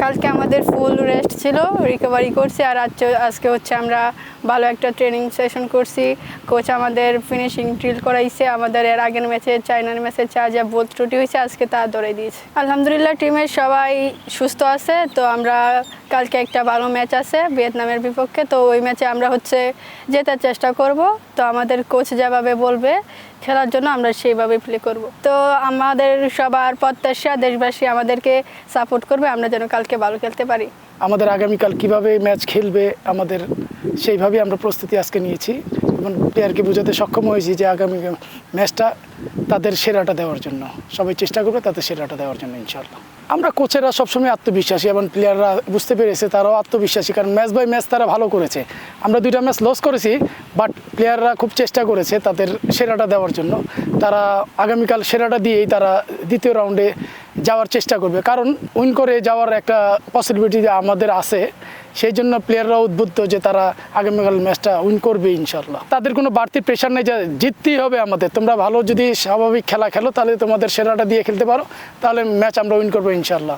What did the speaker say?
কালকে আমাদের ফুল রেস্ট ছিল, রিকভারি করছি। আর আজকে হচ্ছে আমরা ভালো একটা ট্রেনিং সেশন করছি। কোচ আমাদের ফিনিশিং ড্রিল করাইছে। আমাদের এর আগের ম্যাচে চায়নার ম্যাচে যা ভুল ত্রুটি হয়েছে আজকে তা ধরে দিয়েছে। আলহামদুলিল্লাহ টিমের সবাই সুস্থ আছে। তো আমরা কালকে একটা ভালো ম্যাচ আছে ভিয়েতনামের বিপক্ষে, তো ওই ম্যাচে আমরা হচ্ছে জেতার চেষ্টা করব। তো আমাদের কোচ যেভাবে বলবে খেলার জন্য আমরা সেইভাবে প্লে করব। তো আমাদের সবার প্রত্যাশা দেশবাসী আমাদেরকে সাপোর্ট করবে, আমরা যেন কালকে ভালো খেলতে পারি। আমাদের আগামীকাল কিভাবে ম্যাচ খেলবে আমাদের সেইভাবেই আমরা প্রস্তুতি আজকে নিয়েছি এবং প্লেয়ারকে বোঝাতে সক্ষম হয়েছি যে আগামী ম্যাচটা তাদের সেরাটা দেওয়ার জন্য সবাই চেষ্টা করবে, তাদের সেরাটা দেওয়ার জন্য ইনশাআল্লাহ। আমরা কোচেরা সবসময় আত্মবিশ্বাসী এবং প্লেয়াররা বুঝতে পেরেছে তারাও আত্মবিশ্বাসী, কারণ ম্যাচ বাই ম্যাচ তারা ভালো করেছে। আমরা 2টা ম্যাচ লস করেছি, বাট প্লেয়াররা খুব চেষ্টা করেছে তাদের সেরাটা দেওয়ার জন্য। তারা আগামীকাল সেরাটা দিয়েই তারা দ্বিতীয় রাউন্ডে যাওয়ার চেষ্টা করবে, কারণ উইন করে যাওয়ার একটা পসিবিলিটি আমাদের আছে। সেই জন্য প্লেয়াররা উদ্বুদ্ধ যে তারা আগামীকাল ম্যাচটা উইন করবে ইনশাআল্লাহ। তাদের কোনো বাড়তি প্রেশার নেই যে জিততেই হবে আমাদের। তোমরা ভালো যদি স্বাভাবিক খেলা খেলো তাহলে তোমাদের সেরাটা দিয়ে খেলতে পারো, তাহলে ম্যাচ আমরা উইন করবো ইনশাআল্লাহ।